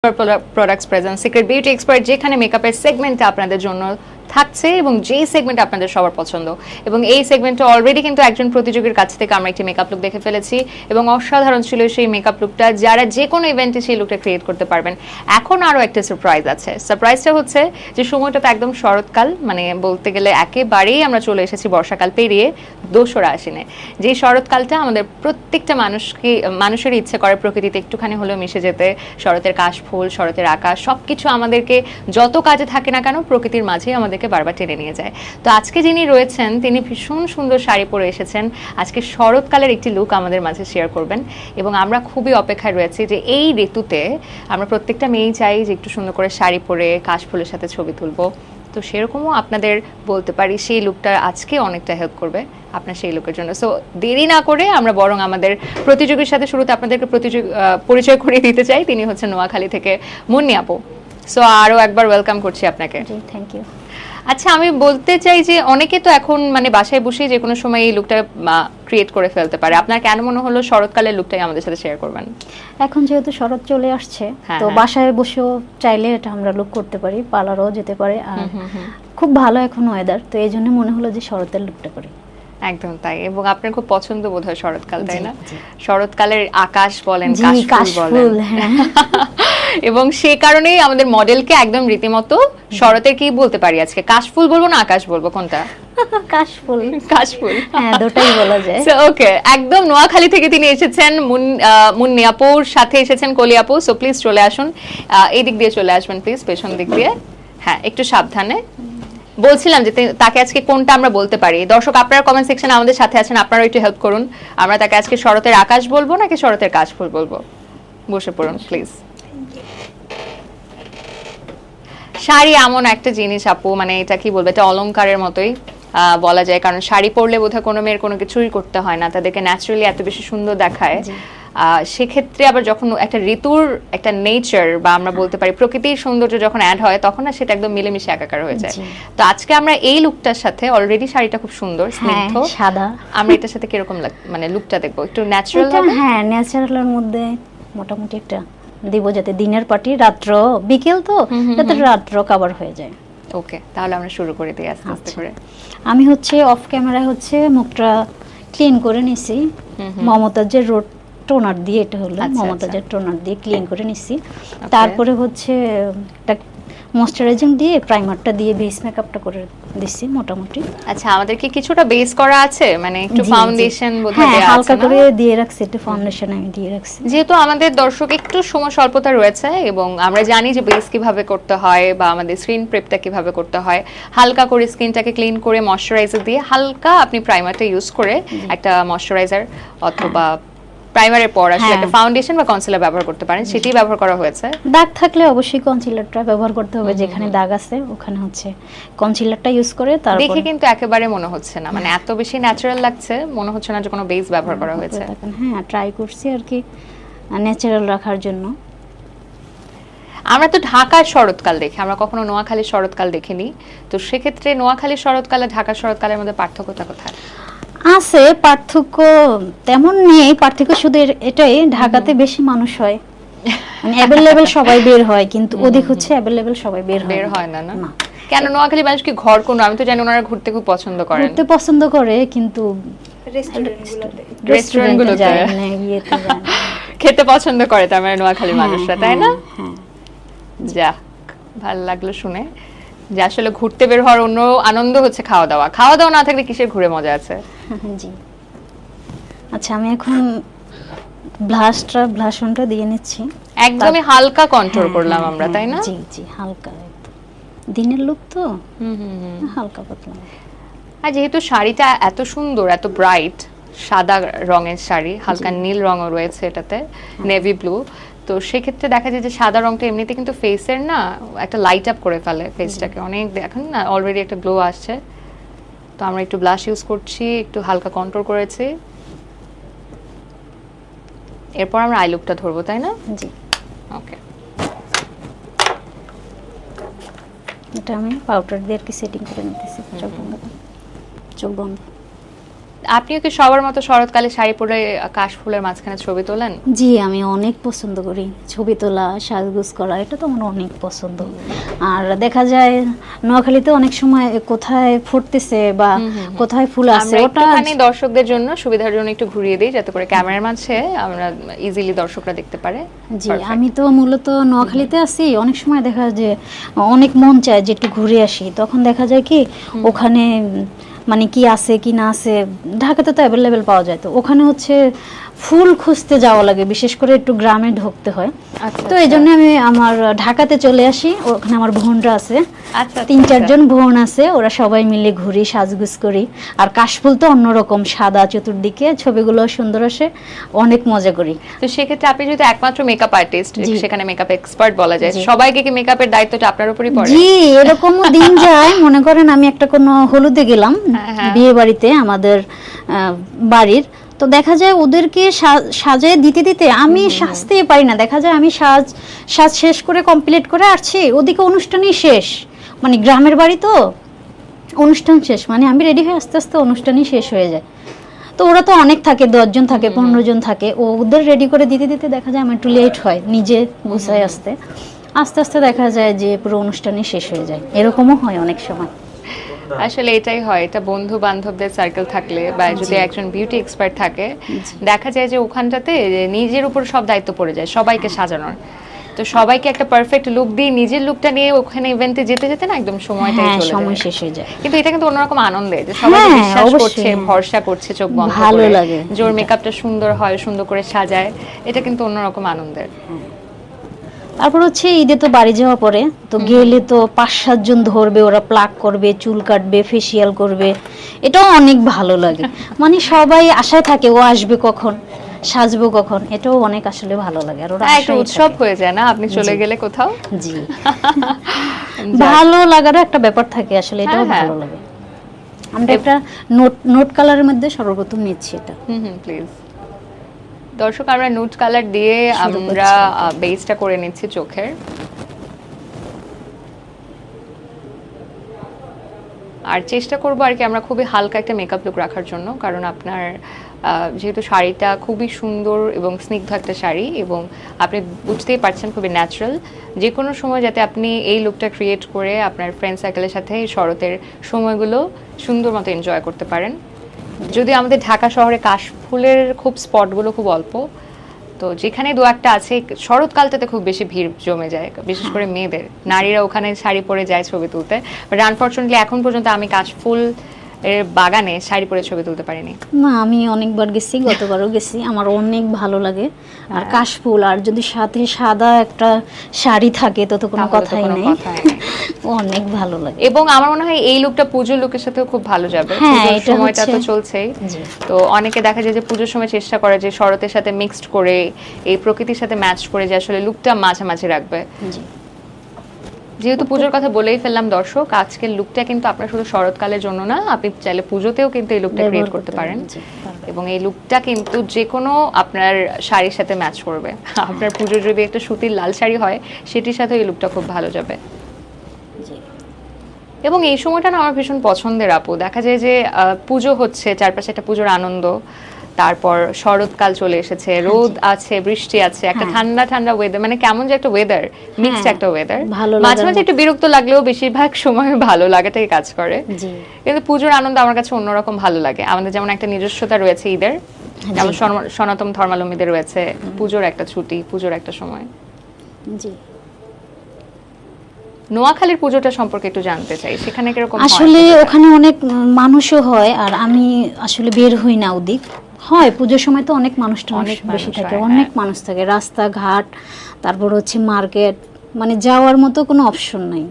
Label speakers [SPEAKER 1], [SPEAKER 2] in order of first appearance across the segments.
[SPEAKER 1] Products present secret beauty expert, যেখানে মেকআপের সেগমেন্টটা আপনাদের জন্য থাকছে এবং যেই সেগমেন্ট আপনাদের সবার পছন্দ। এবং এই সেগমেন্টে অলরেডি কিন্তু একজন প্রতিযোগীর কাছ থেকে আমরা একটি মেকআপ লুক দেখে ফেলেছি এবং অসাধারণ ছিল সেই মেকআপ লুকটা, যারা যে কোনো ইভেন্টে সেই লুকটা ক্রিয়েট করতে পারবেন। এখন আরও একটা সারপ্রাইজ আছে। সারপ্রাইজটা হচ্ছে যে সময়টা তো একদম শরৎকাল, মানে বলতে গেলে একেবারেই আমরা চলে এসেছি বর্ষাকাল পেরিয়ে দোসরা আশ্বিনে। যে শরৎকালটা আমাদের প্রত্যেকটা মানুষের ইচ্ছে করে প্রকৃতিতে একটুখানি হলেও মিশে যেতে। শরতের কাশফুল, শরতের আকাশ, সবকিছু আমাদেরকে যত কাজে থাকে না কেন প্রকৃতির মাঝেই আমাদেরকে বারবার টেনে নিয়ে যায়। তো আজকে যিনি রয়েছেন তিনি ভীষণ সুন্দর শাড়ি পরে এসেছেন, আজকে শরৎকালের একটি লুক আমাদের মাঝে শেয়ার করবেন এবং আমরা খুবই অপেক্ষায় রয়েছি যে এই ঋতুতে আমরা প্রত্যেকটা মেয়েই চাই যে একটু সুন্দর করে শাড়ি পরে কাশফুলের সাথে ছবি তুলবো। তো সেরকমও আপনাদের বলতে পারি সেই লুকটা আজকে অনেকটা হেল্প করবে আপনার সেই লুকের জন্য। সো দেরি না করে আমরা বরং আমাদের প্রতিযোগীর সাথে শুরুতে আপনাদেরকে পরিচয় করিয়ে দিতে চাই। তিনি হচ্ছেন নোয়াখালী থেকে মুন্নি আপু। সো আরও একবার ওয়েলকাম করছি আপনাকে।
[SPEAKER 2] Thank you.
[SPEAKER 1] আচ্ছা, আমি বলতে চাই যে অনেকে তো এখন মানে বাসায় বসে যে কোনো সময় এই লুকটা ক্রিয়েট করে ফেলতে পারে। আপনার কেন মনে হলো শরৎকালের লুকটাই আমাদের সাথে শেয়ার করবেন?
[SPEAKER 2] এখন যেহেতু শরৎ চলে আসছে, তো বাসায় বসেও চাইলে এটা আমরা লুক করতে পারি, পার্লারও যেতে পারে। আর খুব ভালো এখন ওয়েদার, তো এই জন্য মনে হলো যে শরতের লুকটা করি।
[SPEAKER 1] একদম তাই। এবং আপনার খুব পছন্দ বোধহয় শরৎকাল, তাই না? শরৎকালের আকাশ বলেন, কাশফুল বলেন, এবং সে কারণেই আমাদের মডেলকে একদম রীতিমতো শরতের কি বলতে পারি আজকে, কাশফুল বলবো না আকাশ বলবো, কোনটা?
[SPEAKER 2] কাশফুল।
[SPEAKER 1] কাশফুল,
[SPEAKER 2] হ্যাঁ, দুটোই বলা যায়।
[SPEAKER 1] সো ওকে, একদম নোয়াখালী থেকে তিনি এসেছেন, মুন্নি আপুর সাথে এসেছেন কলি আপু। সো প্লিজ চলে আসুন, এই দিক দিয়ে চলে আসবেন প্লিজ, পেছন দিক দিয়ে। হ্যাঁ, একটু সাবধানে। বলছিলাম যে তাকে আজকে কোনটা আমরা বলতে পারি। দর্শক আপনারা কমেন্ট সেকশনে আমাদের সাথে আছেন, আপনারাও একটু হেল্প করুন। আমরা তাকে আজকে শরতের আকাশ বলবো নাকি শরতের কাশফুল বলবো? বসে পড়ুন প্লিজ। শাড়ি এমন একটা জিনিস আপু, মানে এটা কি বলবো, এটা অলংকারের মতোই বলা যায়। কারণ শাড়ি পরলে বোধহয় কোনো মেয়ের কোনো কিছুই করতে হয় না, তাদেরকে ন্যাচারালি এত বেশি সুন্দর দেখায়। সেক্ষেত্রে আবার যখন একটা ঋতুর একটা নেচার বা আমরা বলতে পারি প্রকৃতির সৌন্দর্য যখন অ্যাড হয়, তখন না সেটা একদম মিলেমিশে একাকার হয়ে যায়। তো আজকে আমরা এই লুকটার সাথে, অলরেডি শাড়িটা খুব সুন্দর স্নিগ্ধ সাদা, আমরা এটার সাথে কিরকম মানে লুকটা দেখবো একটু ন্যাচারাল হবে।
[SPEAKER 2] হ্যাঁ, ন্যাচারালের মধ্যে মোটামুটি একটা দিব, যাতে দিনের পার্টি রাত্র বিকেল তো যাতে রাত্র কভার হয়ে যায়।
[SPEAKER 1] ওকে, তাহলে আমরা শুরু করে দিই আস্তে আস্তে করে।
[SPEAKER 2] আমি হচ্ছে অফ ক্যামেরায় হচ্ছে মুখটা ক্লিন করে নিছি মমতাজের রোড টোনার দিয়ে, এটা হলো মমতাজের টোনার দিয়ে ক্লিন করে নিছি। তারপরে হচ্ছে একটা ময়শ্চারাইজিং দিয়ে প্রাইমারটা দিয়ে বেস মেকআপটা করে দিছি মোটামুটি।
[SPEAKER 1] আচ্ছা, আমাদের কি কিছুটা বেস করা আছে, মানে একটু ফাউন্ডেশন বোধহয় দেয়া আছে,
[SPEAKER 2] হালকা করে দিয়ে রাখছি, একটু ফাউন্ডেশন আমি দিয়ে রাখছি।
[SPEAKER 1] যেহেতু আমাদের দর্শক একটু সময় স্বল্পতা রয়েছে এবং আমরা জানি যে বেস কিভাবে করতে হয় বা আমাদের স্কিন প্রেপটা কিভাবে করতে হয়, হালকা করে স্কিনটাকে ক্লিন করে ময়শ্চারাইজার দিয়ে হালকা আপনি প্রাইমারটা ইউজ করে একটা ময়শ্চারাইজার অথবা প্রাইমারের পর আসলে একটা ফাউন্ডেশন বা কনসিলার ব্যবহার করতে পারেন, সেটাই ব্যবহার করা হয়েছে।
[SPEAKER 2] দাগ থাকলে অবশ্যই কনসিলারটা ব্যবহার করতে হবে, যেখানে দাগ আছে ওখানে হচ্ছে কনসিলারটা ইউজ করে। তারপর
[SPEAKER 1] দেখে কিন্তু একেবারে মনে হচ্ছে না, মানে এত বেশি ন্যাচারাল লাগছে, মনে হচ্ছে না যে কোনো বেস ব্যবহার করা হয়েছে।
[SPEAKER 2] হ্যাঁ, ট্রাই করছি আর কি ন্যাচারাল রাখার জন্য।
[SPEAKER 1] আমরা তো ঢাকার শরৎকাল দেখি, আমরা কখনো নোয়াখালীর শরৎকাল দেখিনি। তো সেক্ষেত্রে নোয়াখালীর শরৎকাল আর ঢাকার শরৎকালের মধ্যে পার্থক্যটা কোথায়?
[SPEAKER 2] আছে পার্থক্য, তেমন নেই পার্থক্য, শুধু এটাই ঢাকাতে বেশি মানুষ হয়, মানে অ্যাভেলেবেল সবাই বের হয়, কিন্তু ওদিক হচ্ছে অ্যাভেলেবেল সবাই বের হয়
[SPEAKER 1] না। না কেন? নোয়াখালী মানুষ কি ঘর কোনো, আমি তো জানি ওনারা ঘুরতে খুব পছন্দ করেন।
[SPEAKER 2] ঘুরতে পছন্দ করে, কিন্তু রেস্টুরেন্টগুলোতে যায় না, ইয়েতে যায় না।
[SPEAKER 1] খেতে পছন্দ করে তার মানে নোয়াখালী মানুষরা, তাই না? যাক, ভালো লাগলো শুনে যে আসলে ঘুরতে বের হওয়ার অন্য আনন্দ হচ্ছে খাওয়া দাওয়া। খাওয়া দাওয়া না থাকলে কিসের ঘুরে মজা আছে?
[SPEAKER 2] জি। আচ্ছা, আমি এখন ব্লাশনটা দিয়ে নিচ্ছি,
[SPEAKER 1] একদমই হালকা কন্ট্রোল করলাম আমরা, তাই না?
[SPEAKER 2] জি জি, হালকা, দিনের লুক তো হালকা পাতলা।
[SPEAKER 1] আর যেহেতু শাড়িটা এত সুন্দর, এত ব্রাইট, সাদা রঙের শাড়ি, হালকা নীল রঙও রয়েছে এটাতে, নেভি ব্লু, তো সেক্ষেত্রে দেখা যায় যে সাদা রংটা এমনিতে কিন্তু ফেসের না একটা লাইট আপ করে ফেলে ফেসটাকে অনেক, এখন না অলরেডি একটা গ্লো আসছে। তো আমরা একটু ব্লাশ ইউজ করছি, একটু হালকা কন্ট্রোল করেছি, এরপর আমরা আই লুকটা ধরবো, তাই না?
[SPEAKER 2] জি।
[SPEAKER 1] ওকে,
[SPEAKER 2] এটা আমি পাউডার দিয়ে আর কি সেটিং করে নিতেছি। চোখ বন্ধ।
[SPEAKER 1] আপনিও কি সবার মতো শরৎকালে শাড়ি পরে কাশফুলের মাঝখানে ছবি তোলেন?
[SPEAKER 2] জি, আমি অনেক পছন্দ করি ছবি তোলা, সাজগোজ করা, এটা তো আমার অনেক পছন্দ। আর দেখা যায় নোয়াখালীতে অনেক সময় কোথায় ফুটতেছে বা কোথায় ফুল আছে,
[SPEAKER 1] আমরা
[SPEAKER 2] ওটা
[SPEAKER 1] একটুখানি দর্শকদের জন্য সুবিধার জন্য একটু ঘুরিয়ে দিই যাতে করে ক্যামেরার মাঝে আমরা ইজিলি দর্শকরা দেখতে পারে।
[SPEAKER 2] জি, আমি তো মূলত নোয়াখালীতে আছি, অনেক সময় দেখা যায় যে অনেক মন চায় যে একটু ঘুরে আসি, তখন দেখা যায় কি ওখানে মানে কি আছে কি না আছে, ঢাকাতে তো অ্যাভেলেবেল পাওয়া যায়, তো ওখানে হচ্ছে ফুল খুঁজতে যাওয়া লাগে, বিশেষ করে একটু গ্রামে ঢুকতে হয়।
[SPEAKER 1] আচ্ছা,
[SPEAKER 2] তো এই জন্য আমি আমার ঢাকাতে চলে আসি, ওখানে আমার বোনরা আছে,
[SPEAKER 1] আচ্ছা
[SPEAKER 2] 3-4 জন বোন আছে, ওরা সবাই মিলে ঘুরি, সাজগুজ করি। আর কাশফুল তো অন্যরকম, সাদা চতুর্দিকে, ছবিগুলো সুন্দর আসে, অনেক মজা করি।
[SPEAKER 1] তো সেক্ষেত্রে আপনি যেহেতু একমাত্র মেকআপ আর্টিস্ট,
[SPEAKER 2] জি।
[SPEAKER 1] সেখানে মেকআপ এক্সপার্ট বলা যায়, সবাইকে কি মেকআপের দায়িত্বটা আপনার উপরই পড়ে?
[SPEAKER 2] জি, এরকমও দিন যায়, মনে করেন আমি একটা কোনো হলুদে গেলাম,
[SPEAKER 1] হ্যাঁ।
[SPEAKER 2] বিয়ে বাড়িতে আমাদের বাড়ির, তো দেখা যায় ওদেরকে সাজিয়ে দিতে দিতে আমি সাজতেই পারি না, দেখা যায় আমি সাজ শেষ করে কমপ্লিট করে আসছি, ওদিকে অনুষ্ঠানই শেষ, মানে গ্রামের বাড়ি তো অনুষ্ঠান শেষ, মানে আমি রেডি হয়ে আস্তে আস্তে অনুষ্ঠানই শেষ হয়ে যায়। তো ওরা তো অনেক থাকে, 10 জন থাকে, 15 জন থাকে, ওদের রেডি করে দিতে দিতে দেখা যায় আমার একটু লেট হয়, নিজে গুছায় আস্তে আস্তে দেখা যায় যে পুরো অনুষ্ঠানই শেষ হয়ে যায়, এরকমও হয় অনেক সময়।
[SPEAKER 1] আসলে এটাই হয়, এটা বন্ধু বান্ধবদের সার্কেল থাকলে বা যদি একজন বিউটি এক্সপার্ট থাকে, দেখা যায় যে ওখানটাতে নিজের উপর সব দায়িত্ব পড়ে যায় সবাইকে সাজানোর। তো সবাইকে একটা পারফেক্ট লুক দিয়ে নিজের লুকটা নিয়ে ওখানে ইভেন্টে যেতে যেতে না একদম সময়টাই চলে যায়,
[SPEAKER 2] সময় শেষ হয়ে যায়।
[SPEAKER 1] কিন্তু এটা কিন্তু অন্যরকম আনন্দের, যে সবাই বিশ্বাস করছে, ভরসা করছে, চোখ বন্ধ করে,
[SPEAKER 2] ভালো লাগে,
[SPEAKER 1] জোর মেকআপটা সুন্দর হয়, সুন্দর করে সাজায়, এটা কিন্তু অন্যরকম আনন্দের।
[SPEAKER 2] তারপর হচ্ছে ঈদে তো বাড়ি যাওয়া পরে তো গেলে তো 5-7 জন ধরবে, ওরা প্লাক করবে, চুল কাটবে, ফেসিয়াল করবে, এটাও অনেক ভালো লাগে। মানে সবাই আশায় থাকে ও আসবে কখন, সাজবো কখন, এটাও অনেক আসলে ভালো লাগে। আর ওরা
[SPEAKER 1] একটা উৎসব হয়ে যায় না আপনি চলে গেলে কোথাও?
[SPEAKER 2] জি, ভালো লাগারও একটা ব্যাপার থাকে আসলে, এটাও ভালো লাগে। আমরা একটা নোট কালারের মধ্যে সর্বপ্রথম নিচ্ছি এটা।
[SPEAKER 1] প্লিজ দর্শক, আমরা নুট কালার দিয়ে আমরা বেসটা করে নিচ্ছি চোখের। আর চেষ্টা করবো আর কি আমরা খুবই হালকা একটা মেকআপ লুক রাখার জন্য, কারণ আপনার যেহেতু শাড়িটা খুবই সুন্দর এবং স্নিগ্ধ একটা শাড়ি, এবং আপনি বুঝতেই পারছেন খুবই ন্যাচারাল, যে কোনো সময় যাতে আপনি এই লুকটা ক্রিয়েট করে আপনার ফ্রেন্ড সার্কেলের সাথে শরতের সময়গুলো সুন্দর মতো এনজয় করতে পারেন। যদি আমাদের ঢাকা শহরে কাশফুলের খুব স্পটগুলো খুব অল্প, তো যেখানে দু একটা আছে, শরৎকালটাতে খুব বেশি ভিড় জমে যায়, বিশেষ করে মেয়েদের, নারীরা ওখানে শাড়ি পরে যায় ছবি তুলতে, বাট আনফরচুনেটলি এখন পর্যন্ত আমি কাশফুল এর বাগানে শাড়ি পরে ছবি তুলতে পারিনি।
[SPEAKER 2] না, আমি অনেকবার গেছি, গতবারও গেছি, আমার অনেক ভালো লাগে। আর কাশফুল আর যদি সাথে সাদা একটা শাড়ি থাকে তো কোনো কথাই নেই, অনেক ভালো লাগে।
[SPEAKER 1] এবং আমার মনে হয় এই লুকটা পুজোর লুকের সাথেও খুব ভালো যাবে, পুজোর সময়টা তো চলছেই, তো অনেকে দেখা যায় যে পুজোর সময় চেষ্টা করে যে শরতের সাথে মিক্সড করে, এই প্রকৃতির সাথে ম্যাচ করে যে আসলে লুকটা মাঝামাঝি রাখবে। যেহেতু পুজোর কথা বলেই ফেললাম দর্শক, আজকের লুকটা কিন্তু আপনার শুধু শরৎকালের জন্য না, আপনি চাইলে পুজোতেও কিন্তু এই লুকটা ক্রিয়েট করতে পারেন, এবং এই লুকটা কিন্তু যে কোনো আপনার শাড়ির সাথে ম্যাচ করবে। আপনার পুজোর যদি একটা সুতির লাল শাড়ি হয়, সেটির সাথে এই লুকটা খুব ভালো যাবে। এবং এই সময়টা না আমার ভীষণ পছন্দের আপু, দেখা যায় যে পুজো হচ্ছে, চারপাশে একটা পুজোর আনন্দ, তারপর শরৎকাল চলে এসেছে, রোদ আছে, বৃষ্টি আছে, একটা ঠান্ডা ঠান্ডা ওয়েদার, মানে কেমন যে একটা ওয়েদার, মিক্সড একটা ওয়েদার, মাঝে মাঝে একটু বিরক্ত লাগলেও বেশিরভাগ সময় ভালো লাগাটাই কাজ করে। কিন্তু পুজোর আনন্দ আমার কাছে অন্যরকম ভালো লাগে। আমাদের যেমন একটা নিজস্বতা রয়েছে ঈদের, যেমন সনাতন ধর্মাবলম্বীদের রয়েছে পুজোর একটা ছুটি, পুজোর একটা সময়। জি, নোয়াখালীর পুজোটা সম্পর্কে একটু জানতে চাই, সেখানে কিরকম হয়?
[SPEAKER 2] আসলে ওখানে অনেক মানুষও হয়, আর আমি আসলে বের হই না ওদিক, হয় পুজোর সময় তো অনেক মানুষ বেশি থাকে, অনেক মানুষ থাকে, রাস্তাঘাট, তারপর হচ্ছে মার্কেট, মানে যাওয়ার মতো কোনো অপশন নাই,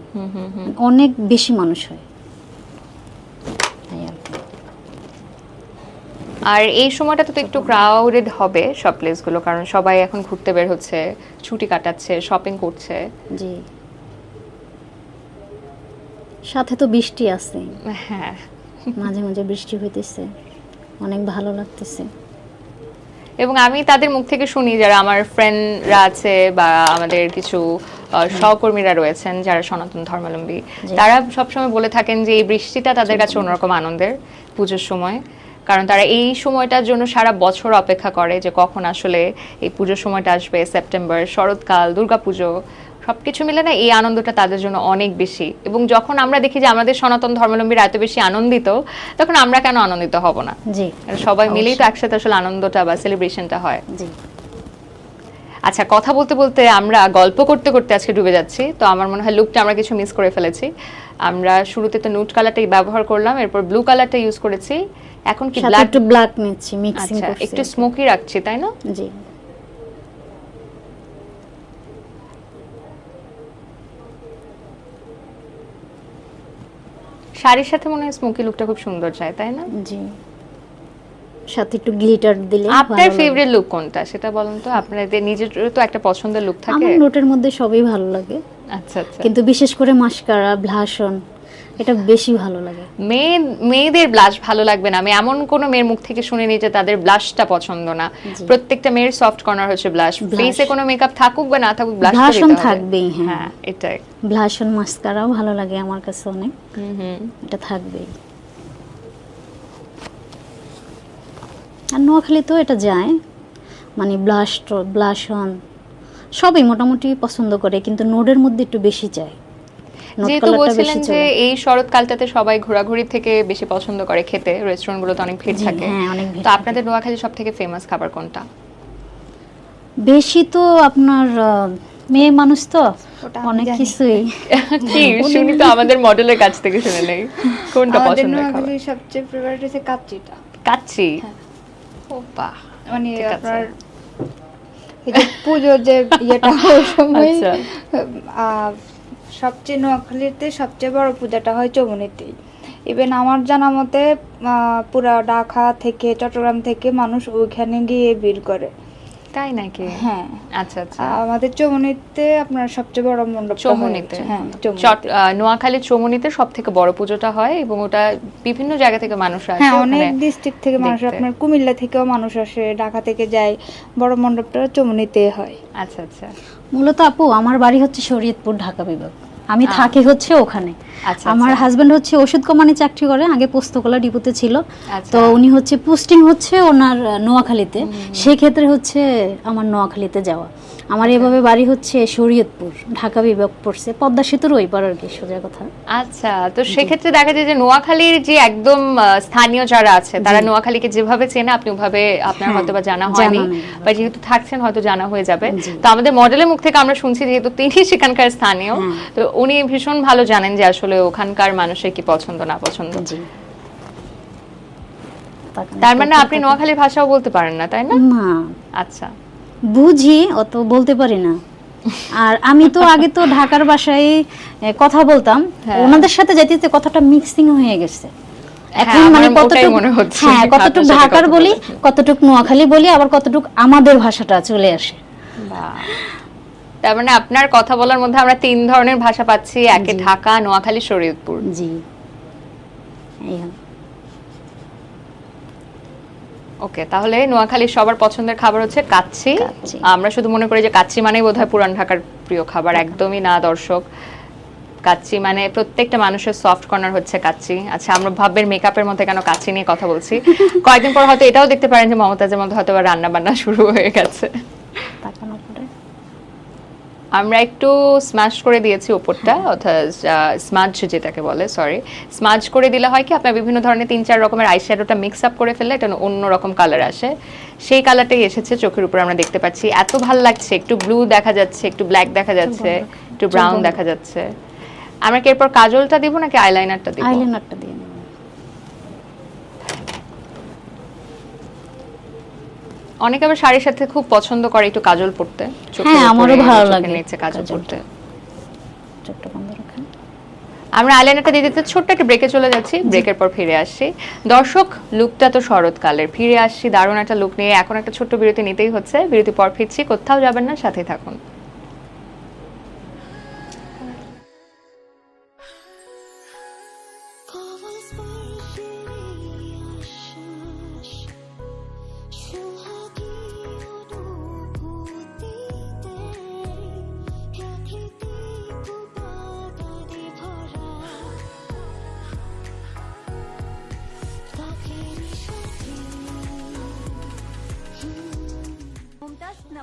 [SPEAKER 2] অনেক বেশি মানুষ হয়।
[SPEAKER 1] আর এই সময়টা তো একটু ক্রাউডেড হবে সব প্লেসগুলো, কারণ সবাই এখন ঘুরতে বের হচ্ছে, ছুটি কাটাচ্ছে, শপিং করছে।
[SPEAKER 2] জি, সাথে তো বৃষ্টি আছে,
[SPEAKER 1] হ্যাঁ,
[SPEAKER 2] মাঝে মাঝে বৃষ্টি হইতেছে, অনেক ভালো লাগতেছে।
[SPEAKER 1] এবং আমি তাদের মুখ থেকে শুনি, যারা আমার ফ্রেন্ডরা আছে বা আমাদের কিছু সহকর্মীরা রয়েছেন যারা সনাতন ধর্মাবলম্বী, তারা সবসময় বলে থাকেন যে এই বৃষ্টিটা তাদের কাছে অন্যরকম আনন্দের পুজোর সময়, কারণ তারা এই সময়টার জন্য সারা বছর অপেক্ষা করে যে কখন আসলে এই পুজোর সময়টা আসবে, সেপ্টেম্বর, শরৎকাল, দুর্গাপুজো, সবকিছু মিলে না এই আনন্দটা তাদের জন্য অনেক বেশি। এবং যখন আমরা দেখি যে আমাদের সনাতন ধর্মাবলম্বীরা এত বেশি আনন্দিত, তখন আমরা কেন আনন্দিত হব না?
[SPEAKER 2] জি,
[SPEAKER 1] সবাই মিলেই তো একসাথে আসলে আনন্দটা বা সেলিব্রেশনটা হয়।
[SPEAKER 2] জি।
[SPEAKER 1] আচ্ছা, কথা বলতে বলতে আমরা গল্প করতে করতে আজকে ডুবে যাচ্ছি, তো আমার মনে হয় লুকটা আমরা কিছু মিস করে ফেলেছি। আমরা শুরুতে তো নুট কালারটাই ব্যবহার করলাম, এরপর ব্লু কালারটা ইউজ করেছি, এখন কি
[SPEAKER 2] সাথে
[SPEAKER 1] ব্ল্যাক?
[SPEAKER 2] একটু ব্ল্যাক নিচ্ছি, মিক্সিং
[SPEAKER 1] আচ্ছা,
[SPEAKER 2] করছি।
[SPEAKER 1] একটু স্মোকি রাখছি, তাই না?
[SPEAKER 2] জি।
[SPEAKER 1] শাড়ির সাথে মনে হয় স্মোকি লুকটা খুব সুন্দর যায়, তাই না?
[SPEAKER 2] জি, সাথে একটু গ্লিটার দিলে
[SPEAKER 1] আপনার ফেভারিট লুক কোনটা সেটা বলুন তো। আপনাদের নিজের তো একটা পছন্দের লুক থাকে।
[SPEAKER 2] আমার নোটের মধ্যে সবই ভালো লাগে,
[SPEAKER 1] আচ্ছা আচ্ছা।
[SPEAKER 2] কিন্তু বিশেষ করে মাস্কারা, ব্লাশন এটা বেশি ভালো লাগে।
[SPEAKER 1] মেয়েদের ব্লাশ ভালো লাগবে না, আমি এমন কোন মেয়ের মুখ থেকে শুনিনি যে তাদের ব্লাশটা পছন্দ না। প্রত্যেকটা মেয়ের সফট কর্নার হচ্ছে ব্লাশ। ফেসে কোনো মেকআপ থাকুক বা না থাকুক, ব্লাশ তো দিতে হবে।
[SPEAKER 2] থাকবেই।
[SPEAKER 1] হ্যাঁ, এটাই।
[SPEAKER 2] ব্লাশন, মাস্কারাও ভালো লাগে আমার কাছে অনেক। এটা থাকবেই। আর নোয়াখালী তো এটা যায়, মানে ব্লাশন সবই মোটামুটি পছন্দ করে, কিন্তু নোডের মধ্যে একটু বেশি যায়।
[SPEAKER 1] যেহেতু বলছিলেন যে এই শরৎকালটাতে সবাই ঘোরাঘুরি থেকে বেশি পছন্দ করে খেতে, রেস্টুরেন্টগুলোতে অনেক ভিড় থাকে।
[SPEAKER 2] হ্যাঁ, অনেক ভিড়।
[SPEAKER 1] তো আপনাদের নোয়াখালী সবথেকে ফেমাস খাবার কোনটা?
[SPEAKER 2] বেশি তো আপনার মেয়ে মানুষ তো অনেক কিছুই।
[SPEAKER 1] কি শুনি তো আমাদের মডেলের কাছ থেকে শুনে নেই কোনটা পছন্দ খাবার।
[SPEAKER 3] আমাদের সবচেয়ে ফেভারিট হচ্ছে কাচ্চিটা।
[SPEAKER 1] কাচ্চি? ও বাহ,
[SPEAKER 3] মানে আপনার এই যে পুজোর যে ইয়েটা ওই সময় সবচেয়ে নোয়াখালীতে সবচেয়ে বড় পূজাটা হয় চৌমুহনীতেই। ইভেন আমার জানা মতে পুরা ঢাকা থেকে, চট্টগ্রাম থেকে মানুষ ওইখানে গিয়ে ভিড় করে।
[SPEAKER 1] তাই নাকি?
[SPEAKER 3] হ্যাঁ।
[SPEAKER 1] আচ্ছা আচ্ছা।
[SPEAKER 3] আমাদের চৌমুহনীতে আপনার সবচেয়ে বড় মণ্ডপ
[SPEAKER 1] চৌমুহনীতে।
[SPEAKER 3] হ্যাঁ,
[SPEAKER 1] নোয়াখালীর চৌমুহনীতে সবথেকে বড় পুজোটা হয় এবং ওটা বিভিন্ন জায়গা থেকে মানুষ আসে।
[SPEAKER 3] হ্যাঁ, অনেক ডিস্ট্রিক্ট থেকে মানুষ, আপনার কুমিল্লা থেকেও মানুষ আসে, ঢাকা থেকে যায়। বড় মণ্ডপটা চৌমুহনীতে হয়।
[SPEAKER 1] আচ্ছা আচ্ছা।
[SPEAKER 2] মূলত আপু আমার বাড়ি হচ্ছে শরীয়তপুর, ঢাকা বিভাগ। আমি থাকি হচ্ছে ওখানে।
[SPEAKER 1] আচ্ছা,
[SPEAKER 2] আমার হাজবেন্ড হচ্ছে ওষুধ কোম্পানি চাকরি করে, আগে পোস্তকলা ডিপোতে ছিল।
[SPEAKER 1] আচ্ছা।
[SPEAKER 2] তো উনি হচ্ছে পোস্টিং হচ্ছে ওনার নোয়াখালীতে, সেই ক্ষেত্রে হচ্ছে আমার নোয়াখালীতে যাওয়া। আমার এভাবে বাড়ি হচ্ছে শরীয়তপুর, ঢাকা বিভাগ পড়ছে, পদ্মা সেতুর ওই পার আর কি, সোজা কথা।
[SPEAKER 1] আচ্ছা, তো সেক্ষেত্রে দেখা যায় যে নোয়াখালীর যে একদম স্থানীয় যারা আছে তারা নোয়াখালীকে যেভাবে চেনে আপনি ওভাবে আপনার হয়তো বা জানা হয়নি, বা যেহেতু থাকছেন হয়তো জানা হয়ে যাবে। তো আমাদের মডেলের মুখ থেকে আমরা শুনছি যেহেতু তিনি সেখানকার স্থানীয়, তো উনি ভীষণ ভালো জানেন যে আসলে ওখানকার মানুষের কি পছন্দ না পছন্দ। তার মানে আপনি নোয়াখালীর ভাষাও বলতে পারেন না, তাই না?
[SPEAKER 2] না।
[SPEAKER 1] আচ্ছা,
[SPEAKER 2] বুঝি, অত বলতে পারি না। আর আমি তো আগে তো ঢাকার ভাষায় কথা বলতাম, ওনাদের সাথে যেতে কথাটা মিক্সিং হয়ে গেছে। এখন মানে কতটুকু মনে হচ্ছে, হ্যাঁ, কতটুকু ঢাকার বলি, কতটুকু নোয়াখালী বলি, আবার কতটুকু আমাদের ভাষাটা চলে আসে।
[SPEAKER 1] তার মানে আপনার কথা বলার মধ্যে আমরা তিন ধরনের ভাষা পাচ্ছি, একে ঢাকা, নোয়াখালী, শরীয়তপুর।
[SPEAKER 2] জি।
[SPEAKER 1] ওকে, তাহলে নোয়াখালীর সবার পছন্দের খাবার হচ্ছে কাচ্চি। আমরা শুধু মনে করি যে কাচ্চি মানেই বোধহয় পুরান ঢাকার প্রিয় খাবার, একদমই না দর্শক। কাচ্চি মানে প্রত্যেকটা মানুষের সফট কর্নার হচ্ছে কাচ্চি। আচ্ছা, আমরা ভাবের মেকআপের মধ্যে কেন কাচ্চি নিয়ে কথা বলছি। কয়েকদিন পর হয়তো এটাও দেখতে পারেন যে মমতাজের মধ্যে হয়তো রান্না বান্না শুরু হয়ে গেছে। আমরা একটু স্ম্যাশ করে দিয়েছি উপরটা, অর্থাৎ স্মাজ যেটাকে বলে, স্মাজ করে দিলে হয় কি আপনার বিভিন্ন ধরনের 3-4 রকমের আইশ্যাডোটা মিক্স আপ করে ফেললে এটা অন্য রকম কালার আসে। সেই কালারটাই এসেছে চোখের উপর, আমরা দেখতে পাচ্ছি। এত ভালো লাগছে, একটু ব্লু দেখা যাচ্ছে, একটু ব্ল্যাক দেখা যাচ্ছে, একটু ব্রাউন দেখা যাচ্ছে। আমরা কি এরপর কাজলটা দিব নাকি আইলাইনারটা দিব?
[SPEAKER 2] আইলাইনারটা দিই।
[SPEAKER 1] অনেকে আবার শাড়ির সাথে খুব পছন্দ করে একটু কাজল পরতে।
[SPEAKER 2] হ্যাঁ, আমারও ভালো লাগে
[SPEAKER 1] নিচে কাজল পরতে।
[SPEAKER 2] চোখটা বন্ধ রাখেন।
[SPEAKER 1] আমরা আইলাইনারটা দিয়ে দিতে ছোট্ট একটা ব্রেকে চলে যাচ্ছি, ব্রেকের পর ফিরে আসছি। দর্শক, লুকটা তো শরৎকালের, ফিরে আসছি দারুণ একটা লুক নিয়ে। এখন একটা ছোট্ট বিরতি নিতেই হচ্ছে, বিরতি পর ফিরছি, কোথাও যাবেন না, সাথেই থাকুন।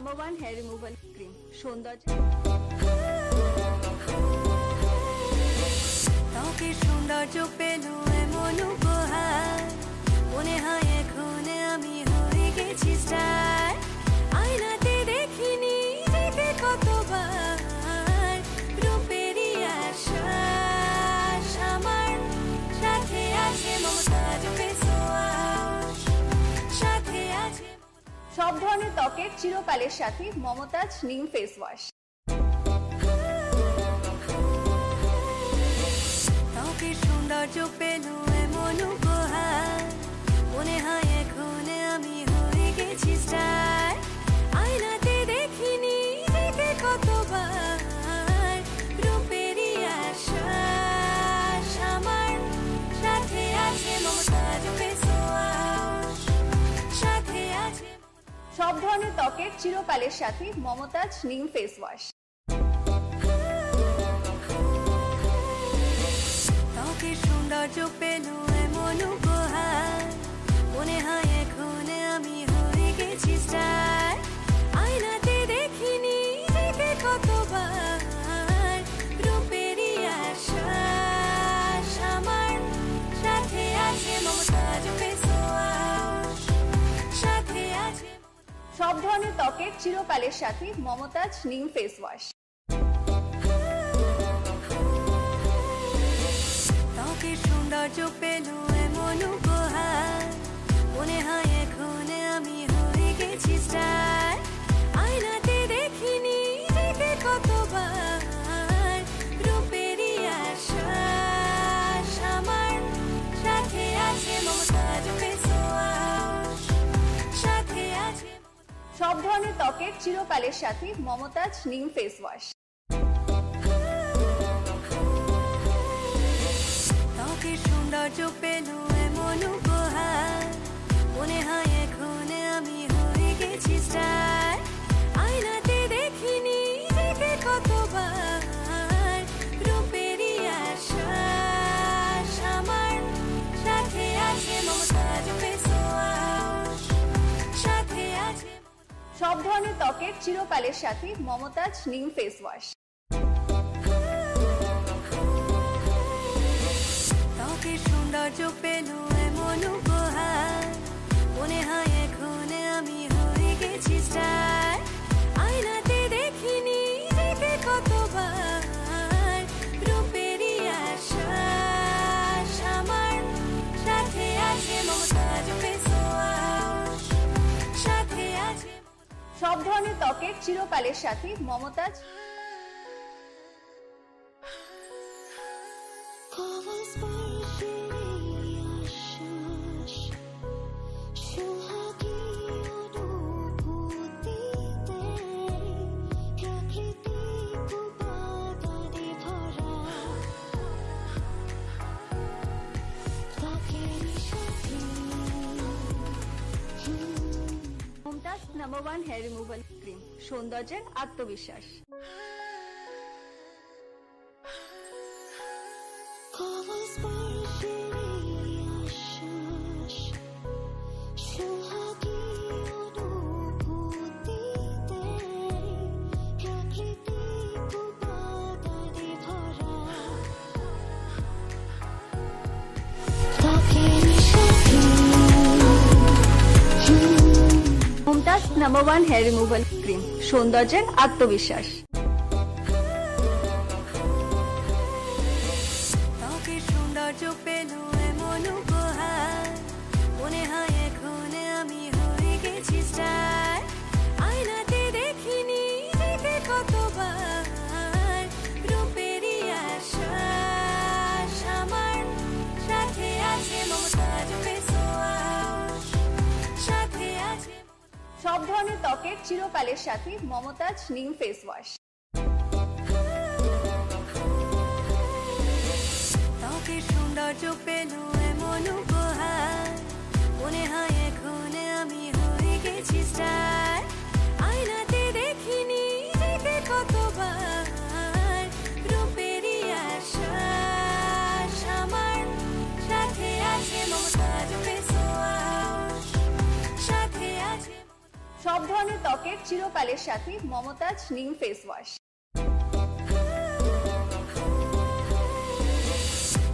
[SPEAKER 4] নাম্বার 1 হেয়ার রিমুভাল ক্রিম সৌন্দর্য ত্বকের সৌন্দর্য পেল এমন উপহার মনে হয় এখন আমি হয়ে গেছি স্টার আয়নাতে দেখিনি নিজেকে কতবার রূপেরই আশ্বাস আমার সাথে আছে মমতাজ ফেস ওয়াশ সাথে আছে
[SPEAKER 5] সব ধরনের ত্বকের চিরকালের সাথী মমতাজ নিম ফেস ওয়াশ।
[SPEAKER 4] ত্বকের সৌন্দর্য পেল এমন উপহার মনে হয় এখন আমি হয়ে গেছি স্টার আয়নাতে দেখিনি নিজেকে কতবার রূপেরই আশ্বাস আমার সাথে আছে মমতাজ ফেস ওয়াশ সাথে আছে
[SPEAKER 5] সব ধরনের ত্বকের চিরকালের সাথী মমতাজ নিম ফেস ওয়াশ।
[SPEAKER 4] ত্বকের সৌন্দর্য পেল এমন উপহার মনে হয় এখন আমি হয়ে গেছি স্টার আয়নাতে দেখিনি নিজেকে কতবার রূপেরই আশ্বাস আমার সাথে আছে মমতাজ ফেস ওয়াশ সাথে আছে
[SPEAKER 5] সব ধরনের ত্বকের চিরকালের সাথী মমতাজ নিম ফেস ওয়াশ।
[SPEAKER 4] ত্বকের সৌন্দর্য পেল এমন উপহার মনে হয় এখন আমি হয়ে গেছি স্টার আয়নাতে দেখিনি নিজেকে কতবার রূপেরই আশ্বাস আমার সাথে আছে মমতাজ ফেস ওয়াশ সাথে আছে
[SPEAKER 5] সব ধরনের ত্বকের চিরকালের সাথী মমতাজ নিম ফেস ওয়াশ।
[SPEAKER 4] ত্বকের সৌন্দর্য পেল এমন উপহার মনে হয় এখন আমি হয়ে গেছি স্টার আয়নাতে দেখিনি নিজেকে কতবার রূপেরই আশ্বাস আমার সাথে আছে মমতাজ ফেস ওয়াশ সাথে আছে
[SPEAKER 5] সব ধরনের ত্বকের চিরকালের সাথী মমতাজ নিম ফেস ওয়াশ।
[SPEAKER 4] ত্বকের সৌন্দর্য পেল এমন উপহার মনে হয় এখন আমি হয়ে গেছি স্টার আয়নাতে দেখিনি নিজেকে কতবার রূপেরই আশ্বাস আমার সাথে আছে মমতাজ ফেস ওয়াশ সাথে আছে
[SPEAKER 5] সব ধরনের ত্বকের চিরকালের সাথী Mumtaz
[SPEAKER 4] Mumtaz number 1 hair removal cream সৌন্দর্যের আত্মবিশ্বাস
[SPEAKER 5] Mumtaz number 1 hair removal cream সৌন্দর্যের আত্মবিশ্বাস।
[SPEAKER 4] ত্বকের সৌন্দর্য পেল এমন উপহার মনে হয় এখন আমি হয়ে গেছি স্টার আয়নাতে দেখিনি নিজেকে কতবার রূপেরই আশ্বাস আমার সাথে আছে মমতাজ ফেস ওয়াশ সাথে আছে
[SPEAKER 5] সব ধরনের ত্বকের চিরকালের সাথী মমতাজ নিম ফেস ওয়াশ।
[SPEAKER 4] ত্বকের সৌন্দর্য পেল এমন উপহার মনে হয় এখন আমি হয়ে গেছি স্টার আয়নাতে দেখিনি নিজেকে কতবার রূপেরই আশ্বাস আমার সাথে আছে মমতাজ ফেস ওয়াশ সাথে আছে
[SPEAKER 5] সব ধরনের ত্বকের চিরকালের সাথী মমতাজ নিম ফেস ওয়াশ।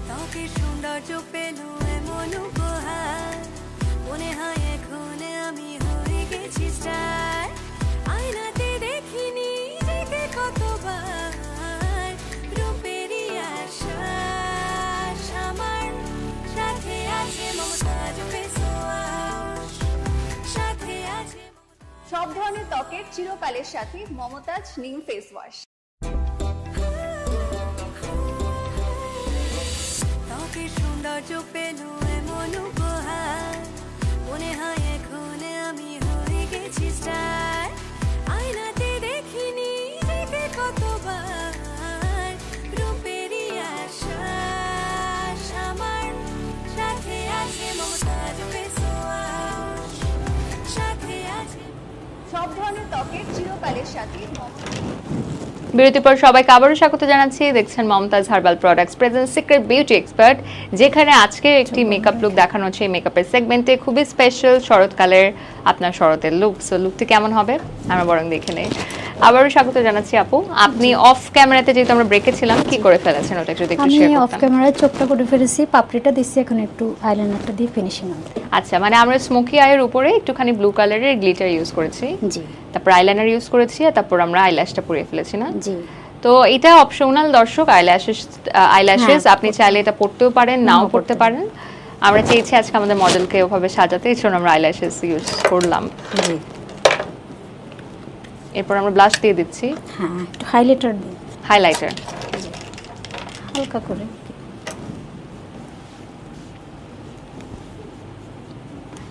[SPEAKER 6] ত্বকের সৌন্দর্য পেল এমন উপহার, মনে হয় এখন আমি হয়ে গেছি স্টার। আয়নাতে দেখিনি নিজেকে কতবার, রূপেরই আশ্বাস আমার সাথে আছে মমতাজ ফেস ওয়াশ, সাথে আছে
[SPEAKER 5] সব ধরনের ত্বকের চিরকালের সাথী মমতাজ নিম ফেস ওয়াশ।
[SPEAKER 6] ত্বকের সৌন্দর্য পেল এমন উপহার, মনে হয় এখন আমি হয়ে গেছি স্টার। আয়নাতে দেখিনি নিজেকে কতবার, রূপেরই আশ্বাস আমার সাথে আছে মমতাজ ফেস ওয়াশ, সাথে আছে
[SPEAKER 5] সব ধরনের ত্বকের চিরকালের সাথী মমতাজ।
[SPEAKER 1] বিরতির পর সবাইকে আবারও স্বাগত জানাচ্ছি। দেখছেন Mumtaz herbal products present secret beauty expert, যেখানে আজকে একটি মেকআপ লুক দেখানো হচ্ছে। এই মেকআপের সেগমেন্টে খুবই স্পেশাল শরৎকালের আপনার শরতের লুক। সো লুকটি কেমন হবে আমরা বরং দেখে নেই। আবারও স্বাগত জানাচ্ছি আপু। আপনি অফ ক্যামেরাতে যেহেতু আমরা ব্রেকে ছিলাম, কি করে ফেলেছেন ওটা একটু একটু
[SPEAKER 2] আমি
[SPEAKER 1] শেয়ার
[SPEAKER 2] অফ
[SPEAKER 1] করতেন।
[SPEAKER 2] ক্যামেরায় চোখটা করে ফেলেছি, পাপড়িটা দিচ্ছি, এখন একটু আইলাইনারটা দিয়ে ফিনিশিং হবে।
[SPEAKER 1] আচ্ছা, মানে আমরা স্মোকি আইয়ের উপরে একটুখানি ব্লু কালারের গ্লিটার ইউজ করেছি,
[SPEAKER 2] জি
[SPEAKER 1] তারপর আইলাইনার ইউজ করেছি, আর তারপর আমরা আইল্যাশটা পরিয়ে ফেলেছি না?
[SPEAKER 2] জি।
[SPEAKER 1] তো এটা অপশনাল দর্শক, আইল্যাশেস আপনি চাইলে এটা পড়তেও পারেন, নাও পড়তে পারেন। আমরা চেয়েছি আজকে আমাদের মডেলকে ওভাবে সাজাতে, এই জন্য আমরা আইল্যাশেস ইউজ করলাম।
[SPEAKER 2] জি।
[SPEAKER 1] এরপর আমরা ব্লাশ দিয়ে দিচ্ছি,
[SPEAKER 2] হ্যাঁ, একটু হাইলাইটার দিই
[SPEAKER 1] হাইলাইটার।
[SPEAKER 2] হালকা করে।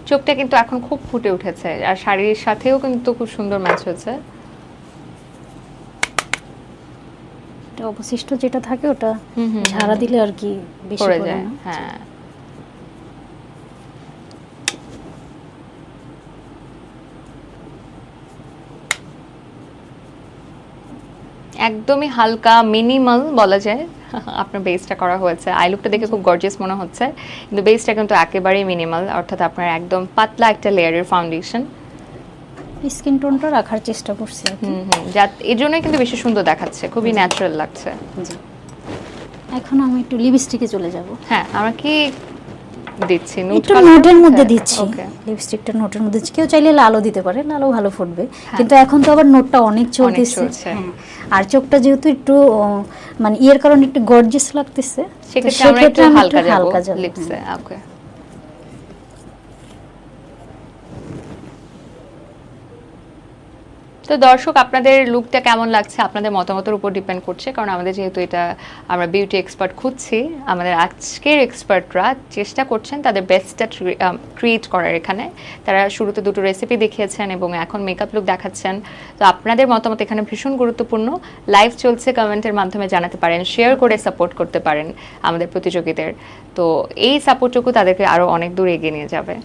[SPEAKER 1] চোখটা কিন্তু এখন খুব ফুটে উঠেছে, আর শাড়ির সাথেও কিন্তু খুব সুন্দর ম্যাচ হয়েছে।
[SPEAKER 2] এটা অবশিষ্ট যেটা থাকে ওটা ঝাড়া দিলে আর কি বেশি
[SPEAKER 1] পড়ে
[SPEAKER 2] পড়ে
[SPEAKER 1] যায়,
[SPEAKER 2] না।
[SPEAKER 1] হ্যাঁ। একদমই হালকা মিনিমাল বলা যায় আপনার বেসটা করা হয়েছে। আই লুকটা দেখে খুব গর্জিয়াস মনে হচ্ছে, কিন্তু বেসটা কিন্তু একেবারেই মিনিমাল, অর্থাৎ আপনার একদম পাতলা একটা লেয়ারের ফাউন্ডেশন।
[SPEAKER 2] স্কিন টোনটা রাখার চেষ্টা করছি আর কি।
[SPEAKER 1] যা এর জন্যই কিন্তু বেশি সুন্দর দেখাচ্ছে, খুবই ন্যাচারাল লাগছে।
[SPEAKER 2] জি। এখন আমি একটু লিপস্টিকে চলে যাব।
[SPEAKER 1] হ্যাঁ, আমরা কি দিচ্ছি?
[SPEAKER 2] একটু নোটের মধ্যে দিচ্ছি, লিপস্টিকটা নোটের মধ্যে দিচ্ছি। কেউ চাইলে লালও দিতে পারে, লালও ভালো ফুটবে, কিন্তু এখন তো আবার নোটটা অনেক চলতেছে। হ্যাঁ, আর চোখটা যেহেতু একটু মানে ইয়ের কারণে একটু গর্জিয়াস লাগতেছে,
[SPEAKER 1] সেক্ষেত্রে আমরা একটু হালকা যাব লিপসে। ওকে, তো দর্শক আপনাদের লুকটা কেমন লাগছে আপনাদের মতামতের উপর ডিপেন্ড করছে, কারণ আমাদের যেহেতু এটা আমরা বিউটি এক্সপার্ট খুঁজছি, আমাদের আজকের এক্সপার্টরা চেষ্টা করছেন তাদের বেস্টটা ক্রিয়েট করার। এখানে তারা শুরুতে দুটো রেসিপি দেখিয়েছেন এবং এখন মেকআপ লুক দেখাচ্ছেন। তো আপনাদের মতামত এখানে ভীষণ গুরুত্বপূর্ণ। লাইভ চলছে, কমেন্টের মাধ্যমে জানাতে পারেন, শেয়ার করে সাপোর্ট করতে পারেন আমাদের প্রতিযোগীদের। তো এই সাপোর্টটুকু তাদেরকে আরও অনেক দূর এগিয়ে নিয়ে যাবে।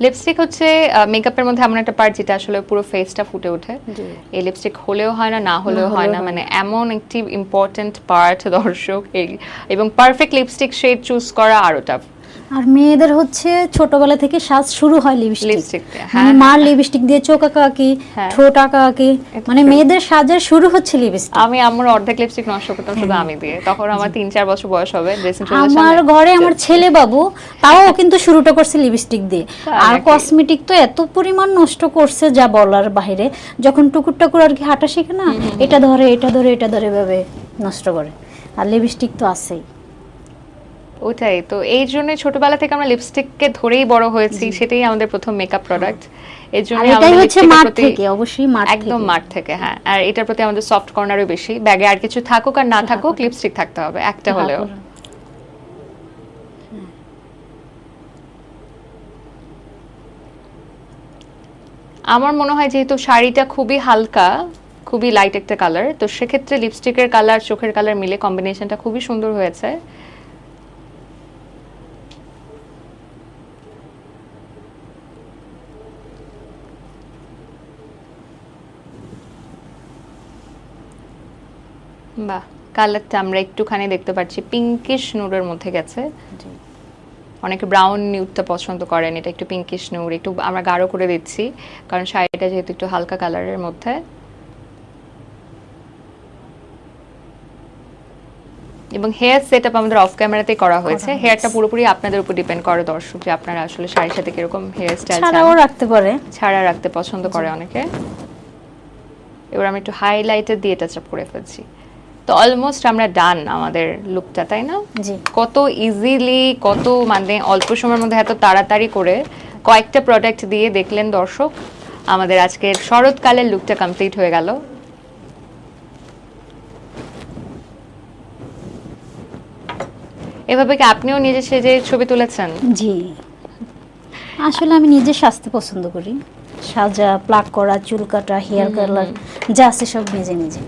[SPEAKER 1] লিপস্টিক হচ্ছে মেকআপের মধ্যে এমন একটা পার্ট যেটা আসলে পুরো ফেসটা ফুটে ওঠে। এই লিপস্টিক হলেও হয় না, না হলেও হয় না, মানে এমন একটি ইম্পর্টেন্ট পার্ট দর্শক। এবং পারফেক্ট লিপস্টিক শেড চুজ করা আরো টাফ।
[SPEAKER 2] আর মেয়েদের হচ্ছে ছোটবেলা থেকে সাজ শুরু হয় লিপস্টিক,
[SPEAKER 1] হ্যাঁ,
[SPEAKER 2] মার লিপস্টিক দিয়ে চোখ আঁকাআঁকি, ঠোঁট আঁকাআঁকি, মানে মেয়েদের সাজের শুরু হচ্ছে লিপস্টিক।
[SPEAKER 1] আমি আমার অর্ধেক লিপস্টিক নষ্ট করতাম শুধু আমি দিয়ে, তখন আমার 3-4 বছর বয়স হবে।
[SPEAKER 2] আমার ঘরে আমার ছেলে বাবু তাও কিন্তু শুরুটা করছে লিপস্টিক দিয়ে। আর কসমেটিক তো এত পরিমাণ নষ্ট করছে যা বলার বাইরে। যখন টুকুর টাকুর আর কি হাঁটা শিখে না, এটা ধরে এটা ধরে এটা ধরে ভাবে নষ্ট করে, আর লিপস্টিক তো আছেই।
[SPEAKER 1] ওটাই তো, এই জন্য ছোটবেলা থেকে আমরা লিপস্টিককে ধরেই বড় হয়েছি, সেটাই আমাদের প্রথম মেকআপ প্রোডাক্ট। এর জন্য
[SPEAKER 2] এটাই হচ্ছে মাঠ থেকে, অবশ্যই মাঠ থেকে,
[SPEAKER 1] একদম মাঠ থেকে। হ্যাঁ, আর এটার প্রতি আমাদের সফট কর্নারও বেশি। ব্যাগে আর কিছু থাকুক আর না থাকুক, লিপস্টিক থাকতে হবে একটা হলেও। আমার মনে হয় যেহেতু শাড়িটা খুবই হালকা, খুবই লাইট একটা কালার, তো সেক্ষেত্রে লিপস্টিকের কালার চোখের কালার মিলে কম্বিনেশনটা খুবই সুন্দর হয়েছে। বাহ, কালারটা আমরা একটুখানি দেখতে পাচ্ছি পিঙ্কিশ নুডের মধ্যে গেছে, অনেকে ব্রাউন নিউডটা পছন্দ করেন, এটা একটু পিঙ্কিশ নিউড, একটু আমরা গাঢ় করে দিচ্ছি কারণ শাড়িটা যেহেতু একটু হালকা কালারের মধ্যে। এবং হেয়ার সেটআপ আমাদের অফ ক্যামেরাতেই করা হয়েছে। হেয়ারটা পুরোপুরি আপনাদের উপর ডিপেন্ড করে দর্শক, যে আপনারা আসলে শাড়ির সাথে কিরকম হেয়ার স্টাইল
[SPEAKER 2] ছাড়াও রাখতে পারে,
[SPEAKER 1] ছাড়া রাখতে পছন্দ করে অনেকে। এবার আমি একটু হাইলাইটার দিয়ে টাচ আপ করে ফেলছি। তো অলমোস্ট আমরা ডান আমাদের লুকটা, তাই না?
[SPEAKER 2] জি।
[SPEAKER 1] কত ইজিলি, কত মানে অল্প সময়ের মধ্যে এত তাড়াতাড়ি করে কয়েকটা প্রোডাক্ট দিয়ে দেখলেন দর্শক, আমাদের আজকের শরৎকালের লুকটা কমপ্লিট হয়ে গেল। এভাবে কি আপনিও নিজে সেজে ছবি তুলেছেন?
[SPEAKER 2] জি, আসলে আমি নিজে সাজতে পছন্দ করি, সাজা, প্লাক করা, চুল কাটা, হেয়ার কালার যা আছে সব নিজে নিজে।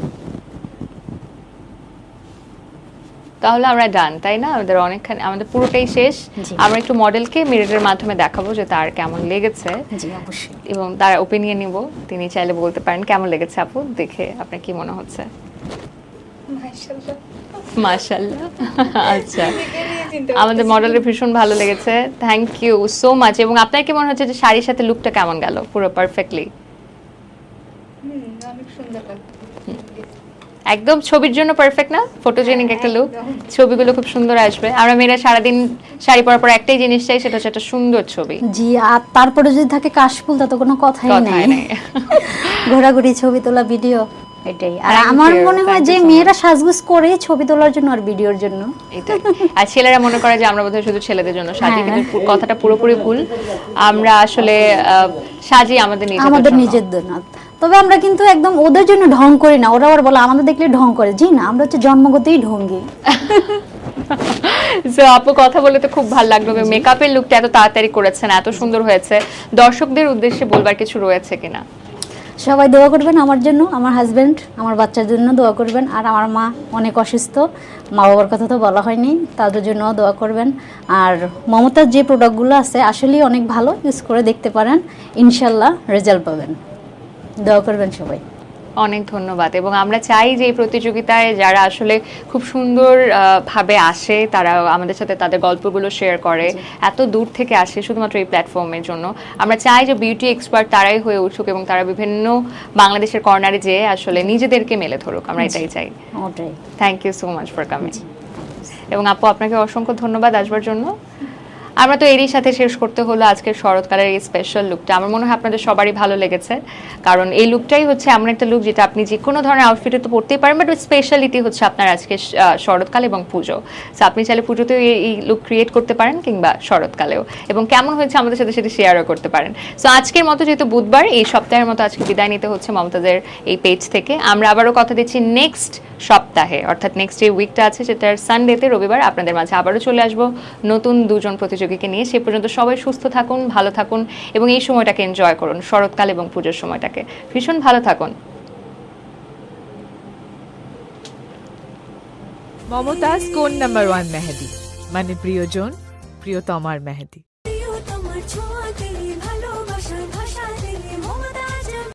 [SPEAKER 1] তাহলে আমরা ডান, তাই না? আমাদের অনেকখানি, আমাদের পুরোটাই শেষ।
[SPEAKER 2] জি।
[SPEAKER 1] আমরা একটু মডেলকে মিররের মাধ্যমে দেখাবো যে তার কেমন লেগেছে,
[SPEAKER 2] জি অবশ্যই।
[SPEAKER 1] এবং তার ওপিনিয়ন নিব। তিনি চাইলে বলতে পারেন কেমন লেগেছে আপু, দেখে আপনার কি মনে হচ্ছে? মাশাআল্লাহ। আচ্ছা, আমাদের মডেলের ভীষণ ভালো লেগেছে, থ্যাংক ইউ সো মাচ। এবং আপনার কি মনে হচ্ছে যে শাড়ির সাথে লুকটা কেমন গেল? পুরো পারফেক্টলি
[SPEAKER 3] অনেক সুন্দর লাগছে।
[SPEAKER 1] একদম ছবির জন্য পারফেক্ট না? ফটোজেনিক একটা লুক, ছবিগুলো খুব সুন্দর আসবে। আমরা মেয়েরা সারাদিন শাড়ি পরার পর একটাই জিনিস চাই, সেটা হচ্ছে একটা সুন্দর ছবি।
[SPEAKER 2] জি, আর তারপরে যদি থাকে কাশফুল, তা তো কোনো কথাই
[SPEAKER 1] কথাই
[SPEAKER 2] নেই।
[SPEAKER 1] নেই।
[SPEAKER 2] ঘোরাঘুরি, ছবি তোলা, ভিডিও, এটাই। আর
[SPEAKER 1] Thank
[SPEAKER 2] আমার
[SPEAKER 1] you,
[SPEAKER 2] মনে হয়
[SPEAKER 1] thank
[SPEAKER 2] যে
[SPEAKER 1] you so
[SPEAKER 2] মেয়েরা সাজগুজ করে ছবি তোলার জন্য আর ভিডিওর জন্য।
[SPEAKER 1] এটাই। আর ছেলেরা মনে করে যে আমরা বোধহয় শুধু ছেলেদের জন্য সাজি,
[SPEAKER 2] হ্যাঁ।
[SPEAKER 1] কিন্তু কথাটা পুরোপুরি ভুল। আমরা আসলে সাজি আমাদের
[SPEAKER 2] আমাদের
[SPEAKER 1] জন্য।
[SPEAKER 2] নিজের জন্য। তবে আমরা কিন্তু একদম ওদের জন্য ঢং করি না, ওরা আবার বলে আমাদের দেখলে ঢং করে। জি না, আমরা হচ্ছে জন্মগতই ঢঙ্গি।
[SPEAKER 1] সো আপু কথা বলে তো খুব ভালো লাগলো। মেকআপের লুকটা এত তাড়াতাড়ি করেছেন, এত সুন্দর হয়েছে। দর্শকদের উদ্দেশ্যে বলবার কিছু রয়েছে কিনা?
[SPEAKER 2] সবাই দোয়া করবেন আমার জন্য, আমার হাজবেন্ড, আমার বাচ্চার জন্য দোয়া করবেন। আর আমার মা অনেক অসুস্থ, মা বাবার কথা তো বলা হয়নি, তাদের জন্য দোয়া করবেন। আর মমতার যে প্রোডাক্টগুলো আছে আসলেই অনেক ভালো, ইউজ করে দেখতে পারেন, ইনশাল্লাহ রেজাল্ট পাবেন। দোয়া করবেন সবাই।
[SPEAKER 1] অনেক ধন্যবাদ। এবং আমরা চাই যে এই প্রতিযোগিতায় যারা আসলে খুব সুন্দর ভাবে আসে, তারা আমাদের সাথে তাদের গল্পগুলো শেয়ার করে, এত দূর থেকে আসে শুধুমাত্র এই প্ল্যাটফর্মের জন্য। আমরা চাই যে বিউটি এক্সপার্ট তারাই হয়ে উঠুক এবং তারা বিভিন্ন বাংলাদেশের কর্নারে যেয়ে আসলে নিজেদেরকে মেলে ধরুক, আমরা এটাই চাই।
[SPEAKER 2] ওটাই।
[SPEAKER 1] Thank you so much for coming. এবং আপু আপনাকে অসংখ্য ধন্যবাদ আসবার জন্য। আমরা তো এরই সাথে শেষ করতে হলো আজকের শরৎকালের এই স্পেশাল লুকটা। আমার মনে হয় আপনাদের সবারই ভালো লেগেছে, কারণ এই লুকটাই হচ্ছে এমন একটা লুক যেটা আপনি যে কোনো ধরনের আউটফিটে তো পরতেই পারেন, বাট স্পেশালিটি হচ্ছে আপনার আজকে শরৎকাল এবং পুজো। সো আপনি চাইলে পুজোতেও এই লুক ক্রিয়েট করতে পারেন, কিংবা শরৎকালেও, এবং কেমন হয়েছে আমাদের সাথে সেটা শেয়ারও করতে পারেন। সো আজকের মতো, যেহেতু বুধবার, এই সপ্তাহের মতো আজকে বিদায় নিতে হচ্ছে মমতাজের এই পেজ থেকে। আমরা আবারও কথা দিচ্ছি নেক্সট সপ্তাহে, অর্থাৎ নেক্সট যে উইকটা আছে সেটার সানডেতে, রবিবার, আপনাদের মাঝে আবারও চলে আসবো নতুন দুজন প্রতিযোগীকে নিয়ে। সে পর্যন্ত সবাই সুস্থ থাকুন, ভালো থাকুন এবং এই সময়টাকে এনজয় করুন, শরৎকাল এবং পুজোর সময়টাকে। ভীষণ ভালো থাকুন।
[SPEAKER 7] মমতাজ কোন নাম্বার 1 মেহেদি, মানে প্রিয়জন প্রিয়তমার মেহেদি।